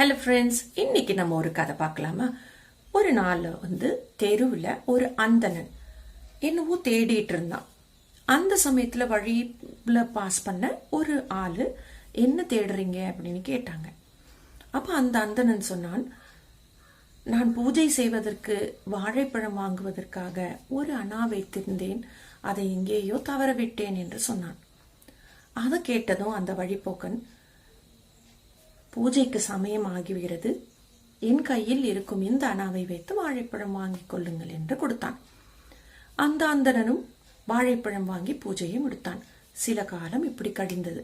Hello friends, இன்னைக்கு நம்ம ஒரு கதை பார்க்கலாமா? ஒரு நாள் தெருவில் ஒரு அந்தணன் என்னவோ தேடிட்டு இருந்தான். அந்த சமயத்துல வழியில பாஸ் பண்ண ஒரு ஆளு என்ன தேடுறீங்க அப்படின்னு கேட்டாங்க. அப்ப அந்த அந்தணன் சொன்னான், நான் பூஜை செய்வதற்கு வாழைப்பழம் வாங்குவதற்காக ஒரு அணா வைத்திருந்தேன், அதை எங்கேயோ தவற விட்டேன் என்று சொன்னான். அதை கேட்டதும் அந்த வழிப்போக்கன், பூஜைக்கு சமயம் ஆகிவிடுகிறது, என் கையில் இருக்கும் இந்த அணாவை வைத்து வாழைப்பழம் வாங்கிக் கொள்ளுங்கள் என்று கொடுத்தான். அந்த அந்தணனும் வாழைப்பழம் வாங்கி பூஜையை முடித்தான். சில காலம் இப்படி கழிந்தது.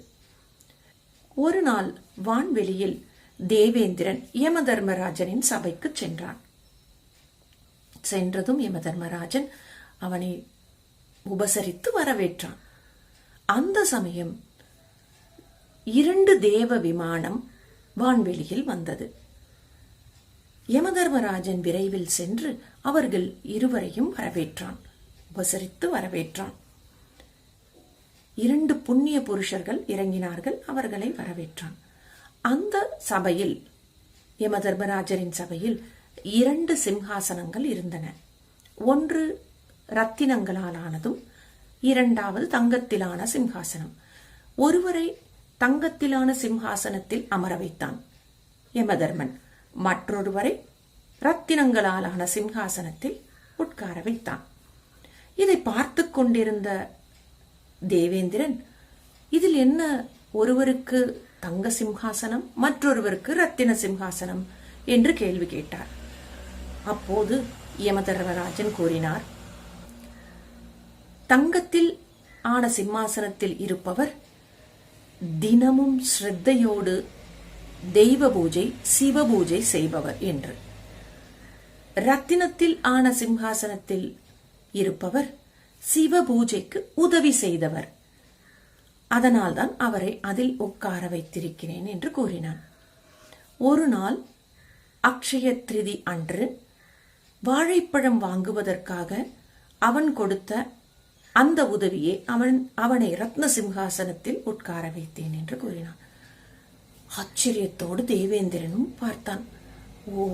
ஒரு நாள் வான்வெளியில் தேவேந்திரன் யமதர்மராஜனின் சபைக்கு சென்றான். சென்றதும் யமதர்மராஜன் அவனை உபசரித்து வரவேற்றான். அந்த சமயம் 2 தேவ விமானம் வான்வெளியில் வந்தது. யமதர்மராஜன் விரைவில் சென்று அவர்கள் இருவரையும் வரவேற்றான், உபசரித்து வரவேற்றான். 2 புண்ணிய புருஷர்கள் இறங்கினார்கள், அவர்களை வரவேற்றான். அந்த சபையில், யமதர்மராஜரின் சபையில் 2 சிம்ஹாசனங்கள் இருந்தன. ஒன்று ரத்தினங்களால் ஆனதும், 2வது தங்கத்திலான சிம்ஹாசனம். ஒருவரை தங்கத்திலான சிம்ஹாசனத்தில் அமர வைத்தான் யமதர்மன், மற்றொருவரை ரத்தினங்களாலான சிம்ஹாசனத்தில் உட்கார வைத்தான். இதை பார்த்து கொண்டிருந்த தேவேந்திரன், இதில் என்ன ஒருவருக்கு தங்க சிம்ஹாசனம் மற்றொருவருக்கு ரத்தின சிம்ஹாசனம் என்று கேள்வி கேட்டார். அப்போது யமதர்மராஜன் கூறினார், தங்கத்தில் ஆன சிம்மாசனத்தில் இருப்பவர் தினமும் ஸ்ரத்தையோடு தெய்வ பூஜை சிவ பூஜை செய்பவர் என்று. ரத்தினத்தில் ஆன சிம்ஹாசனத்தில் இருப்பவர் சிவ பூஜைக்கு உதவி செய்தவர், அதனால்தான் அவரை அதில் உட்கார வைத்திருக்கிறேன் என்று கூறினான். ஒரு நாள் அக்ஷய திரிதி அன்று வாழைப்பழம் வாங்குவதற்காக அவன் கொடுத்த அந்த உதவியை அவனை ரத்ன சிம்ஹாசனத்தில் உட்கார வைத்தேன் என்று கூறினான். ஆச்சரியத்தோடு தேவேந்திரனும் பார்த்தான். ஓ,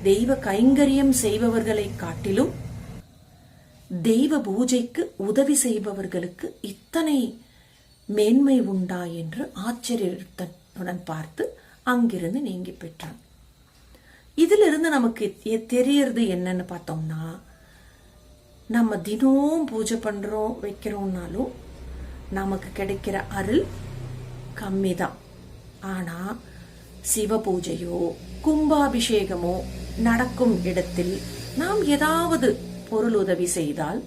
தெய்வ கைங்கரியம் செய்பவர்களை காட்டிலும் தெய்வ பூஜைக்கு உதவி செய்பவர்களுக்கு இத்தனை மேன்மை உண்டா என்று ஆச்சரியத்துடன் பார்த்து அங்கிருந்து நீங்கி பெற்றான். இதிலிருந்து நமக்கு தெரியறது என்னன்னு பார்த்தோம்னா, நம்ம தினமும் பூஜை பண்றோம் வைக்கிறோம்னாலும் நமக்கு கிடைக்கிற அருள் கம்மிதான். ஆனா சிவ பூஜையோ கும்பாபிஷேகமோ நடக்கும் இடத்தில் நாம் ஏதாவது பொருள் உதவி செய்தால்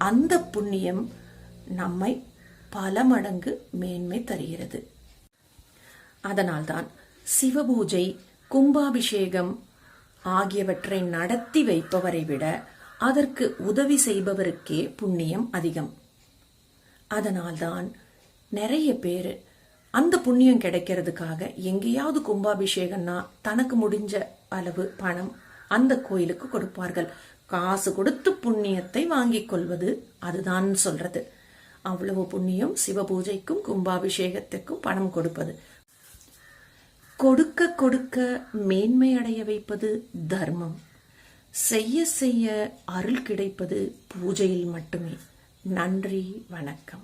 அந்த புண்ணியம் நம்மை பல மடங்கு மேன்மை தருகிறது. அதனால்தான் சிவபூஜை கும்பாபிஷேகம் ஆகியவற்றை நடத்தி வைப்பவரை விட அதற்கு உதவி செய்பவருக்கே புண்ணியம் அதிகம். அதனால்தான் நிறைய பேர் அந்த புண்ணியம் கிடைக்கிறதுக்காக எங்கேயாவது கும்பாபிஷேகம்னா தனக்கு முடிஞ்ச அளவு பணம் அந்த கோயிலுக்கு கொடுப்பார்கள். காசு கொடுத்து புண்ணியத்தை வாங்கிக் கொள்வது அதுதான் சொல்றது. அவ்வளவு புண்ணியம் சிவபூஜைக்கும் கும்பாபிஷேகத்திற்கும் பணம் கொடுப்பது. கொடுக்க கொடுக்க மேன்மை அடைய வைப்பது தர்மம். செய்ய செய்ய அருள் கிடைப்பது பூஜையில் மட்டுமே. நன்றி, வணக்கம்.